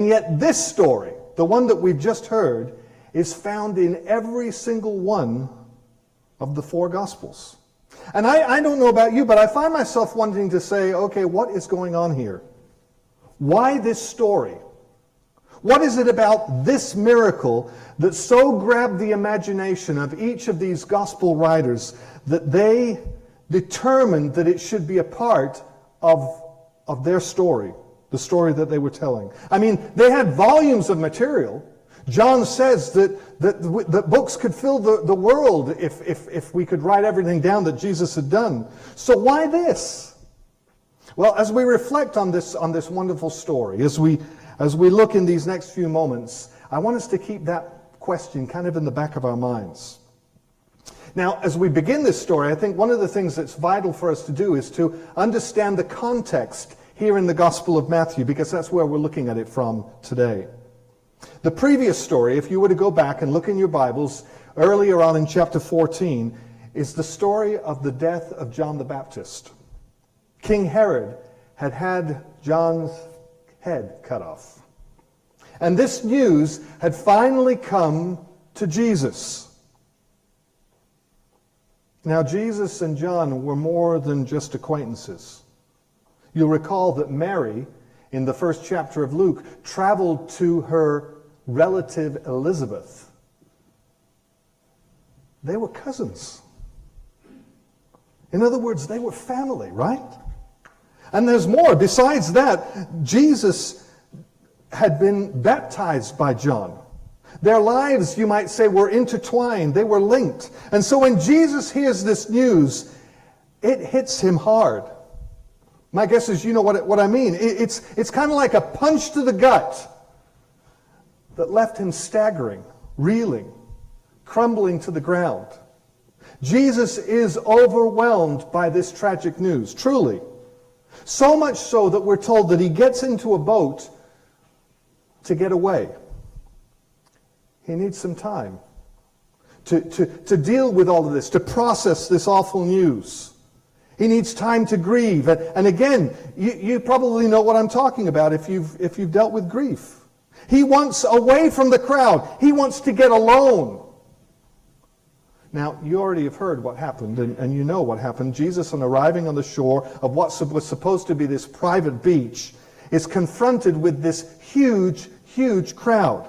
And yet this story, the one that we've just heard, is found in every single one of the four Gospels. And I don't know about you, but I find myself wanting to say, okay, what is going on here? Why this story? What is it about this miracle that so grabbed the imagination of each of these gospel writers that they determined that it should be a part of their story, the story that they were telling? I mean, they had volumes of material. John says that books could fill the world if we could write everything down that Jesus had done. So why this? Well, as we reflect on this wonderful story, as we look in these next few moments, I want us to keep that question kind of in the back of our minds. Now, as we begin this story, I think one of the things that's vital for us to do is to understand the context here in the Gospel of Matthew, because that's where we're looking at it from today. The previous story, if you were to go back and look in your Bibles, earlier on in chapter 14, is the story of the death of John the Baptist. King Herod had John's head cut off. And this news had finally come to Jesus. Now, Jesus and John were more than just acquaintances. You'll recall that Mary, in the first chapter of Luke, traveled to her relative Elizabeth. They were cousins. In other words, they were family, right? And there's more. Besides that, Jesus had been baptized by John. Their lives, you might say, were intertwined. They were linked. And so when Jesus hears this news, it hits him hard. My guess is you know what I mean. It's kind of like a punch to the gut that left him staggering, reeling, crumbling to the ground. Jesus is overwhelmed by this tragic news, truly. So much so that we're told that he gets into a boat to get away. He needs some time to deal with all of this, to process this awful news. He needs time to grieve. And again, you probably know what I'm talking about if you've dealt with grief. He wants away from the crowd. He wants to get alone. Now, you already have heard what happened, and you know what happened. Jesus, on arriving on the shore of what was supposed to be this private beach, is confronted with this huge, huge crowd.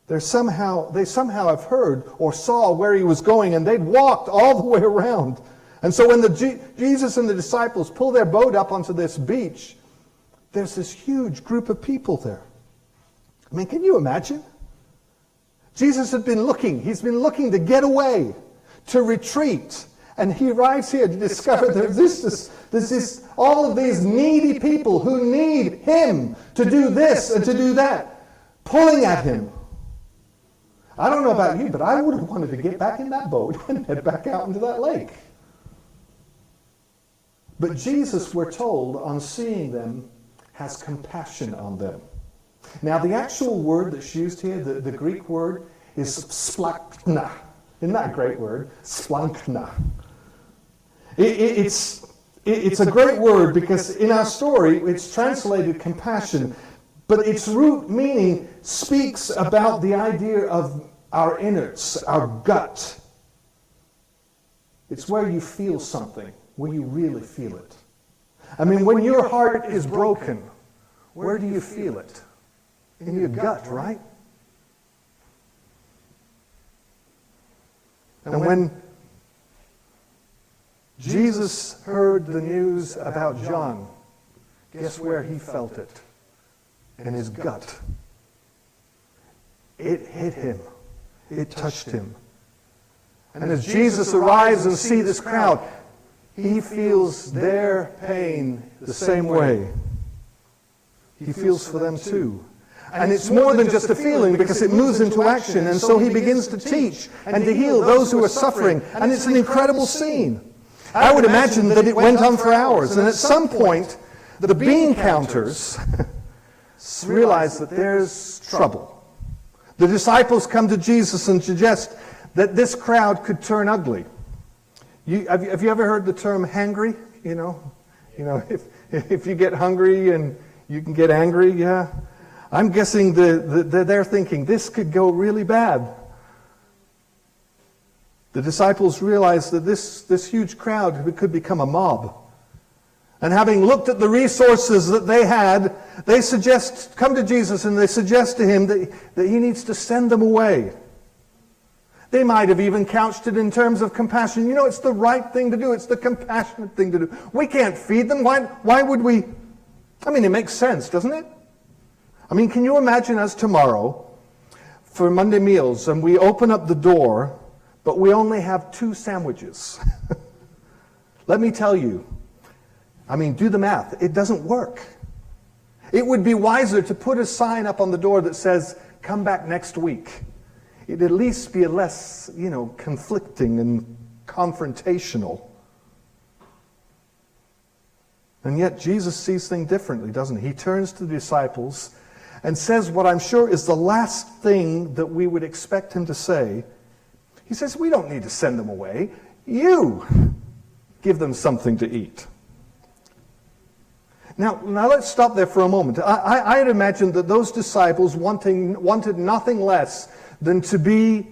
They somehow have heard or saw where he was going, and they'd walked all the way around. And so when Jesus and the disciples pull their boat up onto this beach, there's this huge group of people there. I mean, can you imagine? Jesus had been looking. He's been looking to get away, to retreat. And he arrives here to discover there's all of these needy people who need him to do this and to do that, pulling at him. I don't know about you, but I would have wanted to get back in that boat and head back out into that lake. But Jesus, we're told, on seeing them, has compassion on them. Now, the actual word that's used here, the Greek word, is splankna. Isn't that a great word? Splankna. It's a great word because in our story, it's translated compassion, but its root meaning speaks about the idea of our innards, our gut. It's where you feel something, where you really feel it. I mean, when your heart is broken, where do you feel it? In your gut, right? And when Jesus heard the news about John, guess where he felt it? In his gut. It hit him. It touched him. And as Jesus arrives and sees this crowd, he feels their pain the same way. He feels for them too. And it's more than just a feeling because it moves into action. And so he begins to teach and to heal those who are suffering. And it's an incredible scene. I would imagine that it went on for hours. And at some point, the bean counters realize that there's trouble. The disciples come to Jesus and suggest that this crowd could turn ugly. Have you ever heard the term hangry? You know, if you get hungry and You can get angry, yeah. I'm guessing they're thinking, this could go really bad. The disciples realized that this huge crowd could become a mob. And having looked at the resources that they had, they come to Jesus and they suggest to him that he needs to send them away. They might have even couched it in terms of compassion. You know, it's the right thing to do. It's the compassionate thing to do. We can't feed them. Why would we? I mean, it makes sense, doesn't it? I mean, can you imagine us tomorrow for Monday meals and we open up the door, but we only have 2 sandwiches? Let me tell you, I mean, do the math. It doesn't work. It would be wiser to put a sign up on the door that says, come back next week. It'd at least be less, conflicting and confrontational. And yet Jesus sees things differently, doesn't he? He turns to the disciples and says what I'm sure is the last thing that we would expect him to say. He says, we don't need to send them away. You give them something to eat. Now let's stop there for a moment. I had imagined that those disciples wanted nothing less than to be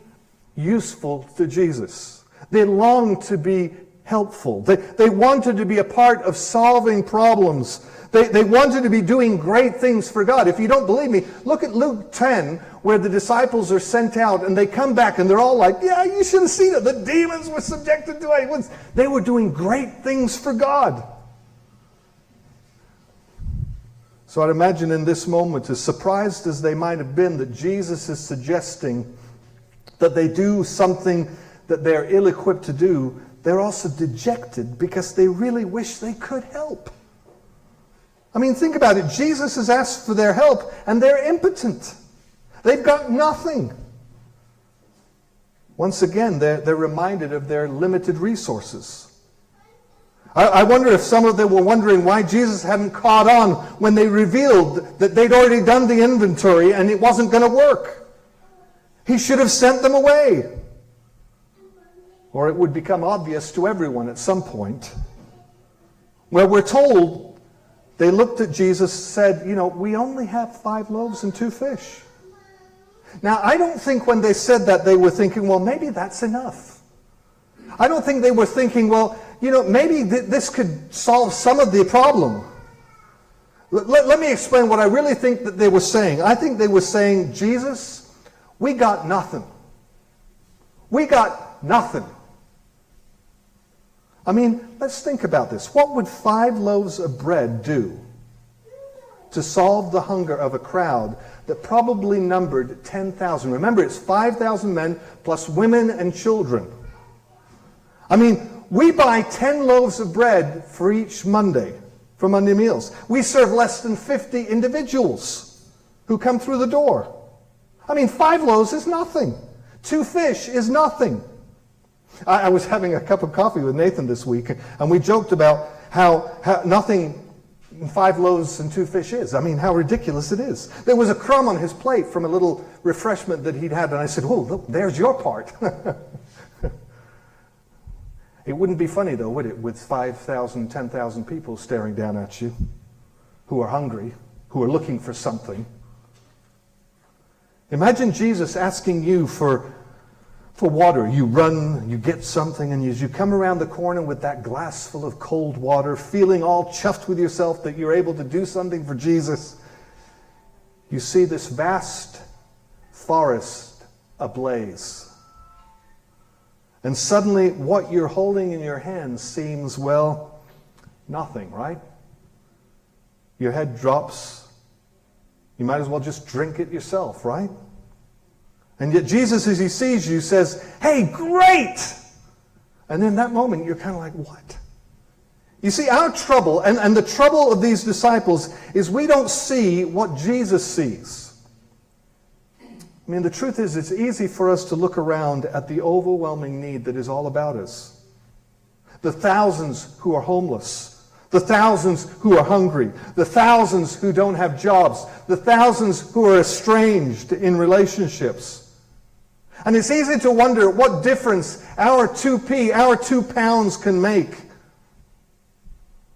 useful to Jesus. They longed to be helpful. They wanted to be a part of solving problems. They wanted to be doing great things for God. If you don't believe me, look at Luke 10, where the disciples are sent out and they come back and they're all like, yeah, you should have seen it. The demons were subjected to it. They were doing great things for God. So I'd imagine in this moment, as surprised as they might have been that Jesus is suggesting that they do something that they're ill-equipped to do, they're also dejected because they really wish they could help. I mean, think about it. Jesus has asked for their help and they're impotent. They've got nothing. Once again, they're reminded of their limited resources. I wonder if some of them were wondering why Jesus hadn't caught on when they revealed that they'd already done the inventory and it wasn't going to work. He should have sent them away. Or it would become obvious to everyone at some point. Where we're told they looked at Jesus and said, we only have 5 loaves and 2 fish. Now, I don't think when they said that they were thinking, well, maybe that's enough. I don't think they were thinking, well, maybe this could solve some of the problem. Let me explain what I really think that they were saying. I think they were saying, Jesus, we got nothing. We got nothing. I mean, let's think about this. What would 5 loaves of bread do to solve the hunger of a crowd that probably numbered 10,000? Remember, it's 5,000 men plus women and children. I mean, we buy 10 loaves of bread for each Monday, for Monday meals. We serve less than 50 individuals who come through the door. I mean, 5 loaves is nothing. 2 fish is nothing. I was having a cup of coffee with Nathan this week, and we joked about how nothing 5 loaves and 2 fish is. I mean, how ridiculous it is. There was a crumb on his plate from a little refreshment that he'd had, and I said, oh, look, there's your part. It wouldn't be funny, though, would it, with 5,000, 10,000 people staring down at you who are hungry, who are looking for something. Imagine Jesus asking you for water. You run, you get something, and as you come around the corner with that glass full of cold water, feeling all chuffed with yourself that you're able to do something for Jesus, you see this vast forest ablaze. And suddenly what you're holding in your hand seems, well, nothing, right? Your head drops. You might as well just drink it yourself, right? And yet Jesus, as he sees you, says, hey, great! And in that moment, you're kind of like, what? You see, our trouble, and the trouble of these disciples, is we don't see what Jesus sees. I mean, the truth is, it's easy for us to look around at the overwhelming need that is all about us. The thousands who are homeless. The thousands who are hungry. The thousands who don't have jobs. The thousands who are estranged in relationships. And it's easy to wonder what difference our 2p, our 2 pounds can make.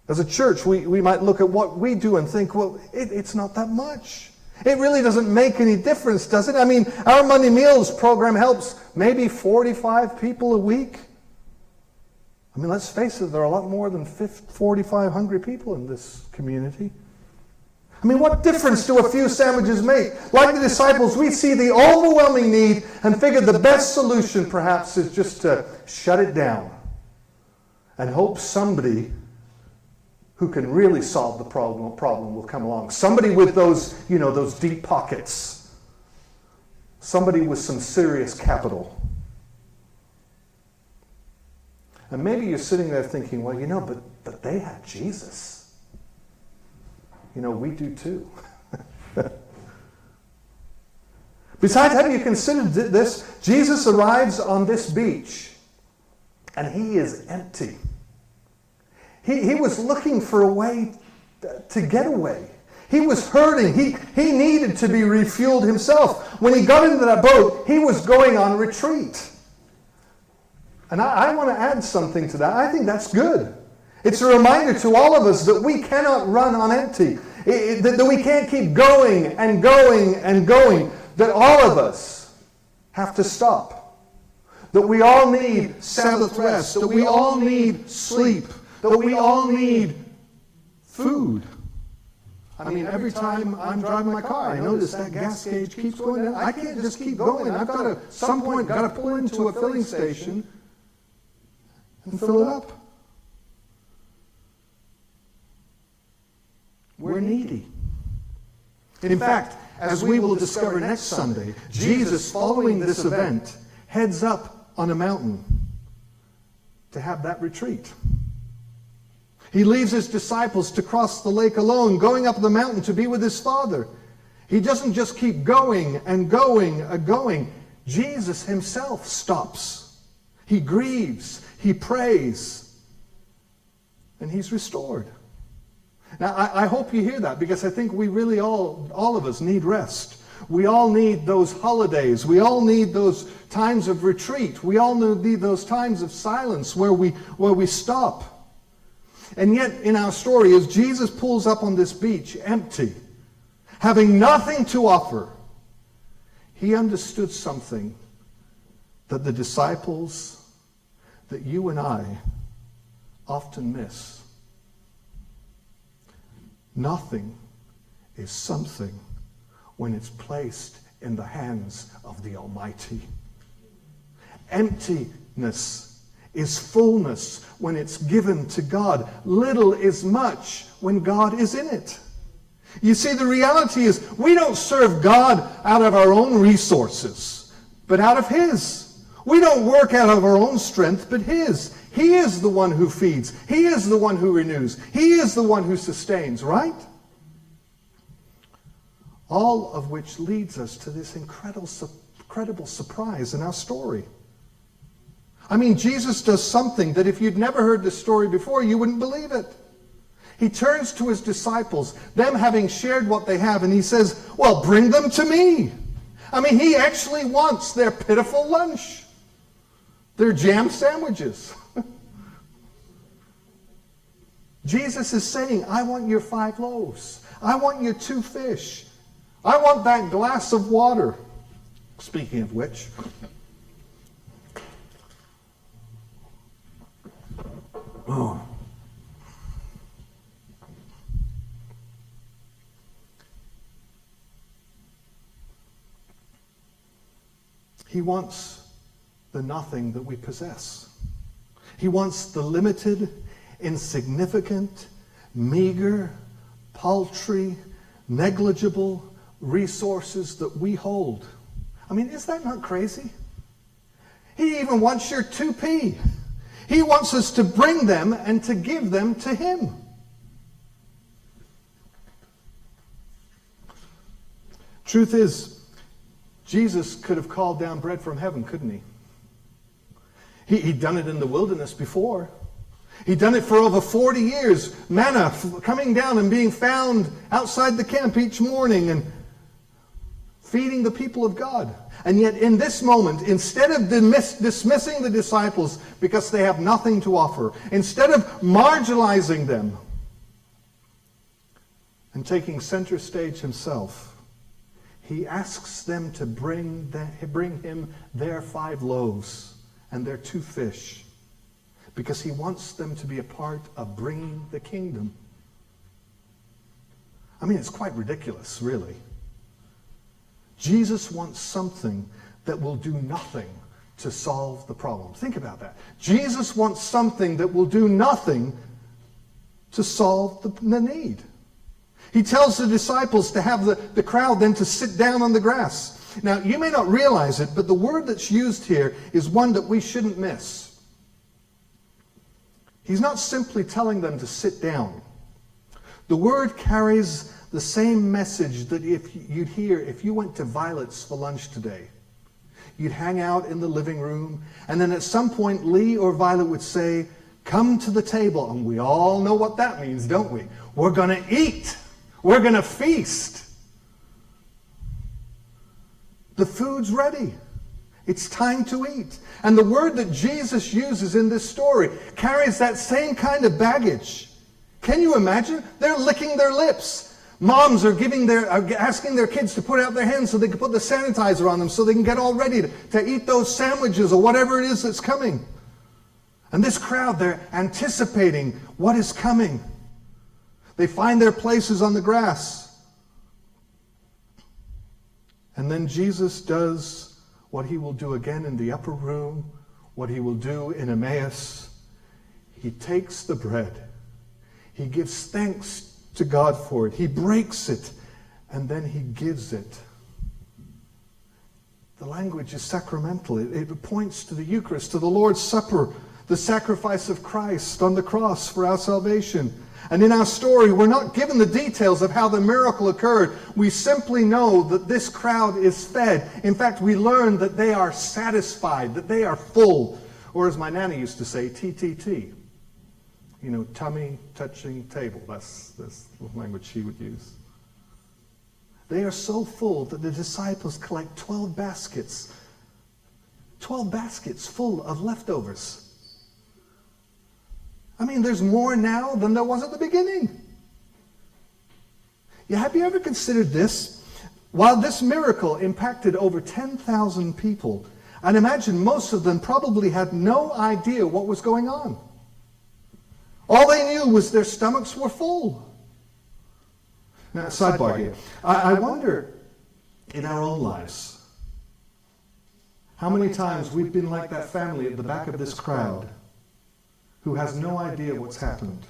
As a church, we might look at what we do and think, well, it's not that much. It really doesn't make any difference, does it? I mean, our Monday Meals program helps maybe 45 people a week. I mean, let's face it, there are a lot more than 45 hungry people in this community. I mean, what difference do a few sandwiches make? Like the disciples, we see the overwhelming need and figure the best solution perhaps is just to shut it down and hope somebody who can really solve the problem will come along. Somebody with those deep pockets. Somebody with some serious capital. And maybe you're sitting there thinking, well, but they had Jesus. We do too. Besides, have you considered this? Jesus arrives on this beach, and he is empty. He was looking for a way to get away. He was hurting. He needed to be refueled himself. When he got into that boat, he was going on retreat. And I want to add something to that. I think that's good. It's a reminder to all of us that we cannot run on empty. That we can't keep going and going and going. That all of us have to stop. That we all need Sabbath rest. That we all need sleep. That we all need food. I mean, every time I'm driving my car, I notice that gas gauge keeps going down. I can't just keep going. I've got to, at some point, got to pull into a filling station and fill it up. We're needy. In fact, as we will discover next Sunday, Jesus, following this event, heads up on a mountain to have that retreat. He leaves his disciples to cross the lake alone, going up the mountain to be with his Father. He doesn't just keep going and going and going. Jesus himself stops. He grieves. He prays. And he's restored. Now, I hope you hear that, because I think we really all of us need rest. We all need those holidays. We all need those times of retreat. We all need those times of silence where we stop. And yet, in our story, as Jesus pulls up on this beach, empty, having nothing to offer, he understood something that the disciples, that you and I often miss. Nothing is something when it's placed in the hands of the Almighty. Emptiness is fullness when it's given to God. Little is much when God is in it. You see, the reality is we don't serve God out of our own resources, but out of His. We don't work out of our own strength, but His. He is the one who feeds. He is the one who renews. He is the one who sustains, right? All of which leads us to this incredible surprise in our story. I mean, Jesus does something that if you'd never heard this story before, you wouldn't believe it. He turns to his disciples, them having shared what they have, and he says, well, bring them to me. I mean, he actually wants their pitiful lunch. Their jam sandwiches. Jesus is saying, I want your 5 loaves. I want your 2 fish. I want that glass of water. Speaking of which, he wants the nothing that we possess. He wants the limited, insignificant, meager, paltry, negligible resources that we hold. I mean, is that not crazy? He even wants your 2p. He wants us to bring them and to give them to him. Truth is, Jesus could have called down bread from heaven, couldn't he? He'd done it in the wilderness before. He'd done it for over 40 years. Manna coming down and being found outside the camp each morning and feeding the people of God. And yet in this moment, instead of dismissing the disciples because they have nothing to offer, instead of marginalizing them, And taking center stage himself, he asks them to bring him their 5 loaves and their 2 fish, because he wants them to be a part of bringing the kingdom. I mean, it's quite ridiculous, really. Jesus wants something that will do nothing to solve the problem. Think about that. Jesus wants something that will do nothing to solve the need. He tells the disciples to have the crowd then to sit down on the grass. Now, you may not realize it, but the word that's used here is one that we shouldn't miss. He's not simply telling them to sit down. The word carries the same message that you'd hear if you went to Violet's for lunch today. You'd hang out in the living room, and then at some point Lee or Violet would say, "Come to the table." And we all know what that means, don't we? We're going to eat. We're going to feast. The food's ready. It's time to eat. And the word that Jesus uses in this story carries that same kind of baggage. Can you imagine? They're licking their lips. Moms are asking their kids to put out their hands so they can put the sanitizer on them so they can get all ready to eat those sandwiches or whatever it is that's coming. And this crowd, they're anticipating what is coming. They find their places on the grass. And then Jesus does what he will do again in the upper room, what he will do in Emmaus. He takes the bread. He gives thanks to God for it. He breaks it, and then he gives it. The language is sacramental. It points to the Eucharist, to the Lord's Supper, the sacrifice of Christ on the cross for our salvation. And in our story, we're not given the details of how the miracle occurred. We simply know that this crowd is fed. In fact, we learn that they are satisfied, that they are full. Or as my nanny used to say, TTT. You know, tummy touching table. That's the language she would use. They are so full that the disciples collect 12 baskets. 12 baskets full of leftovers. I mean, there's more now than there was at the beginning. Yeah, have you ever considered this? While this miracle impacted over 10,000 people, and imagine most of them probably had no idea what was going on. All they knew was their stomachs were full. Now, sidebar here. I wonder, in our own lives, how many times we've been like that family at the back of this crowd who has no idea what's happened.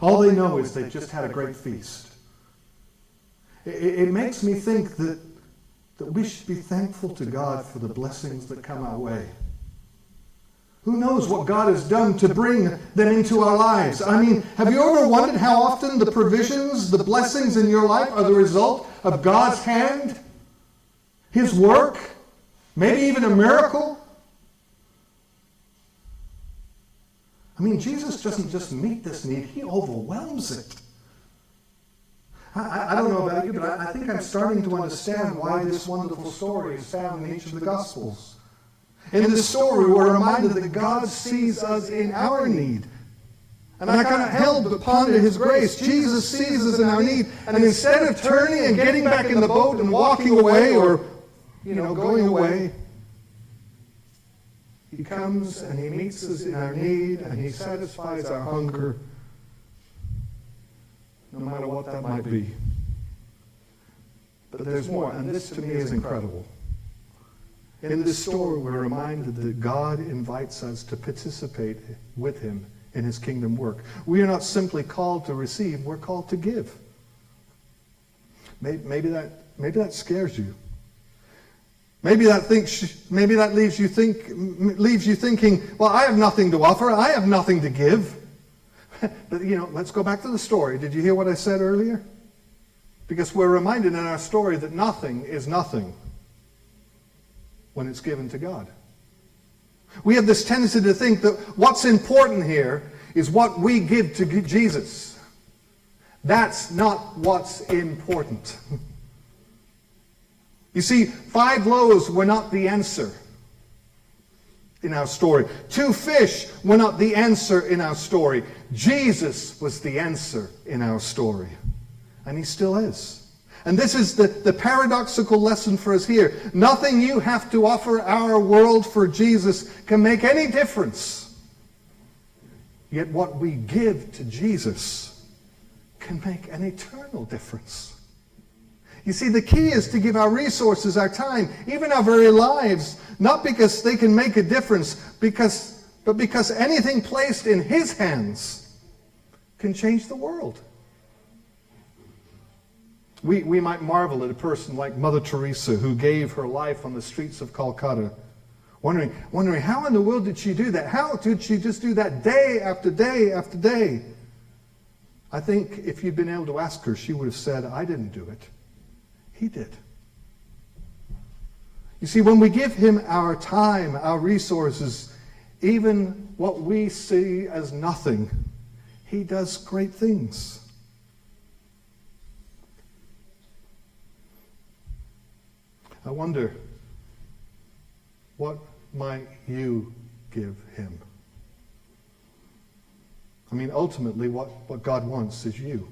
All they know is they've just had a great feast. It makes me think that we should be thankful to God for the blessings that come our way. Who knows what God has done to bring them into our lives? I mean, have you ever wondered how often the provisions, the blessings in your life are the result of God's hand? His work? Maybe even a miracle? I mean, Jesus doesn't just meet this need, he overwhelms it. I don't know about you, but I think I'm starting to understand why this wonderful story is found in each of the Gospels. In this story, we're reminded that God sees us in our need. And I can't help but ponder his grace. Jesus sees us in our need, and instead of turning and getting back in the boat and walking away or, going away, he comes and he meets us in our need, and he satisfies our hunger, no matter what that might be. But there's more, and this to me is incredible. In this story, we're reminded that God invites us to participate with him in his kingdom work. We are not simply called to receive, we're called to give. Maybe that scares you. Maybe that leaves you thinking, well, I have nothing to offer, I have nothing to give. But let's go back to the story. Did you hear what I said earlier? Because we're reminded in our story that nothing is nothing when it's given to God. We have this tendency to think that what's important here is what we give to Jesus. That's not what's important. You see, 5 loaves were not the answer in our story. 2 fish were not the answer in our story. Jesus was the answer in our story. And he still is. And this is the paradoxical lesson for us here. Nothing you have to offer our world for Jesus can make any difference. Yet what we give to Jesus can make an eternal difference. You see, the key is to give our resources, our time, even our very lives, not because they can make a difference, but because anything placed in his hands can change the world. We might marvel at a person like Mother Teresa, who gave her life on the streets of Calcutta, wondering how in the world did she do that? How did she just do that day after day after day? I think if you'd been able to ask her, she would have said, I didn't do it. He did. You see, when we give him our time, our resources, even what we see as nothing, he does great things. I wonder, what might you give him? I mean, ultimately, what God wants is you.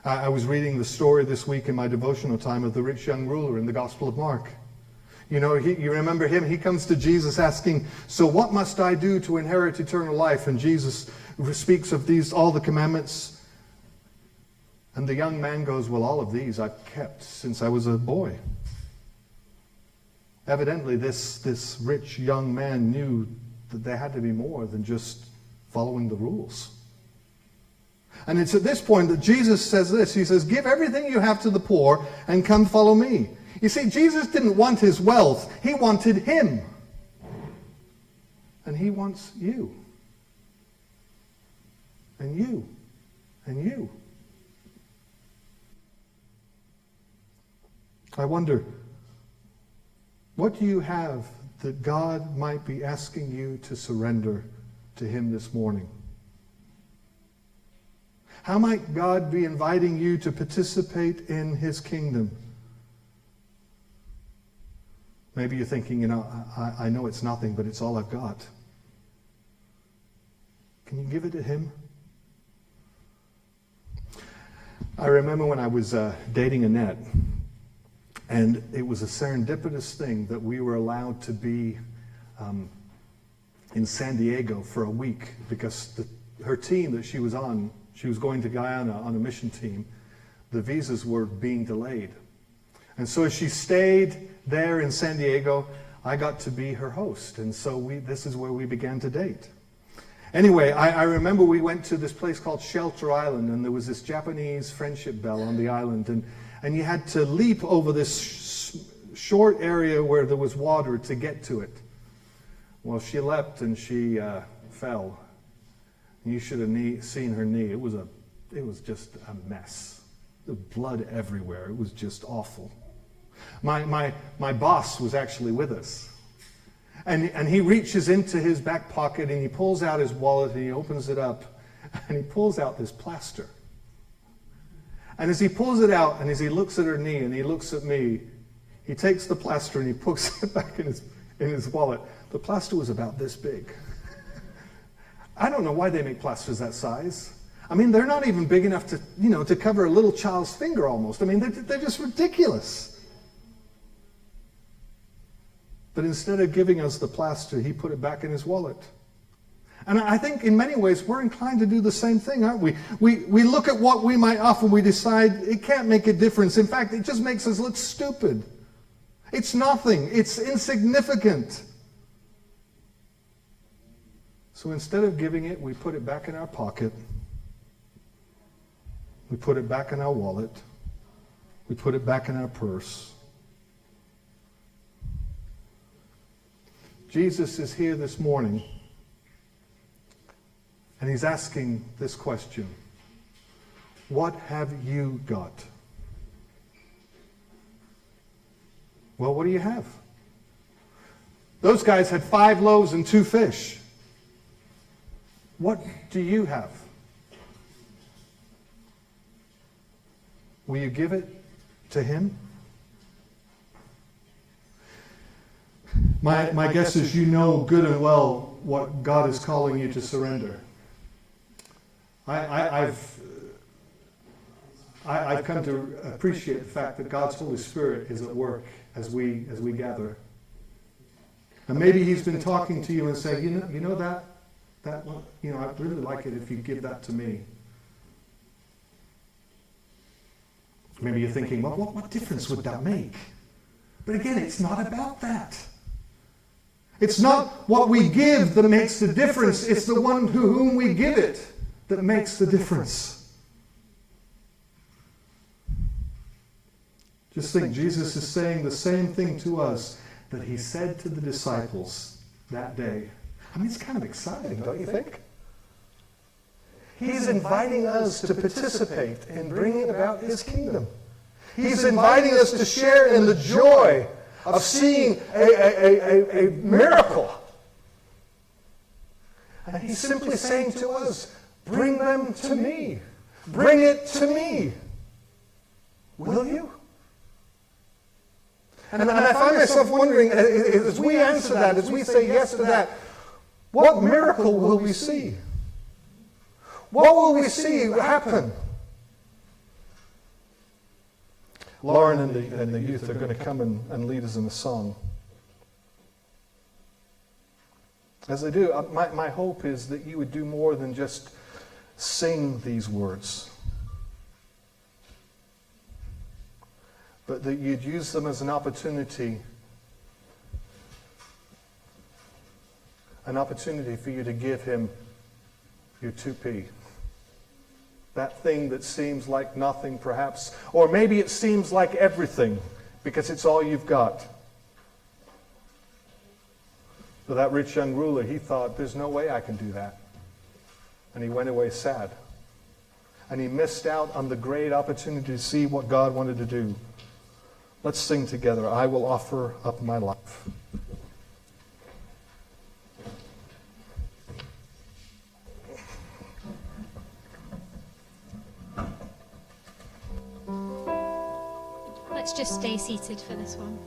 I was reading the story this week in my devotional time of the rich young ruler in the Gospel of Mark. You know, you remember him? He comes to Jesus asking, so what must I do to inherit eternal life? And Jesus speaks of all the commandments. And the young man goes, well, all of these I've kept since I was a boy. Evidently, this rich young man knew that there had to be more than just following the rules. And it's at this point that Jesus says this. He says, give everything you have to the poor and come follow me. You see, Jesus didn't want his wealth. He wanted him. And he wants you. And you. And you. I wonder, what do you have that God might be asking you to surrender to him this morning? How might God be inviting you to participate in his kingdom? Maybe you're thinking, I know it's nothing, but it's all I've got. Can you give it to him? I remember when I was dating Annette, and it was a serendipitous thing that we were allowed to be in San Diego for a week because her team that she was on, she was going to Guyana on a mission team. The visas were being delayed. And so as she stayed there in San Diego, I got to be her host. And so this is where we began to date. Anyway, I remember we went to this place called Shelter Island, and there was this Japanese friendship bell on the island. And you had to leap over this short area where there was water to get to it. Well, she leapt and she fell. You should have seen her knee. It was just a mess. The blood everywhere. It was just awful. My boss was actually with us. And he reaches into his back pocket and he pulls out his wallet and he opens it up and he pulls out this plaster. And as he pulls it out and as he looks at her knee and he looks at me, he takes the plaster and he puts it back in his wallet. The plaster was about this big. I don't know why they make plasters that size. I mean, they're not even big enough to cover a little child's finger almost. I mean, they're just ridiculous. But instead of giving us the plaster, he put it back in his wallet. And I think in many ways we're inclined to do the same thing, aren't we? We look at what we might offer and we decide it can't make a difference. In fact, it just makes us look stupid. It's nothing. It's insignificant. So instead of giving it, we put it back in our pocket. We put it back in our wallet. We put it back in our purse. Jesus is here this morning, and he's asking this question. What have you got? Well, what do you have? Those guys had 5 loaves and 2 fish. What do you have? Will you give it to him? My guess is you know good and well what God is calling you to surrender. I've come to appreciate the fact that God's Holy Spirit is at work as we gather. And maybe He's been talking to you and saying, you know that one, I'd really like it if you give that to me. Maybe you're thinking, well, what difference would that make? But again, it's not about that. It's not what we give that makes the difference. It's the one to whom we give it that makes the difference. Just think, Jesus is saying the same thing to us that He said to the disciples that day. I mean, it's kind of exciting, don't you think? He's inviting us to participate in bringing about His kingdom. He's inviting us to share in the joy of seeing a miracle. And He's simply saying to us, bring them to me. Bring it to me. Will you? And I find myself wondering, as we answer that, as we say yes to that, what miracle will we see? What will we see happen? Lauren and the youth are going to come and lead us in a song. As they do, my hope is that you would do more than just sing these words, but that you'd use them as an opportunity for you to give Him your 2p. That thing that seems like nothing, perhaps, or maybe it seems like everything because it's all you've got. So that rich young ruler, he thought, there's no way I can do that. And he went away sad. And he missed out on the great opportunity to see what God wanted to do. Let's sing together, I will offer up my life. Let's just stay seated for this one.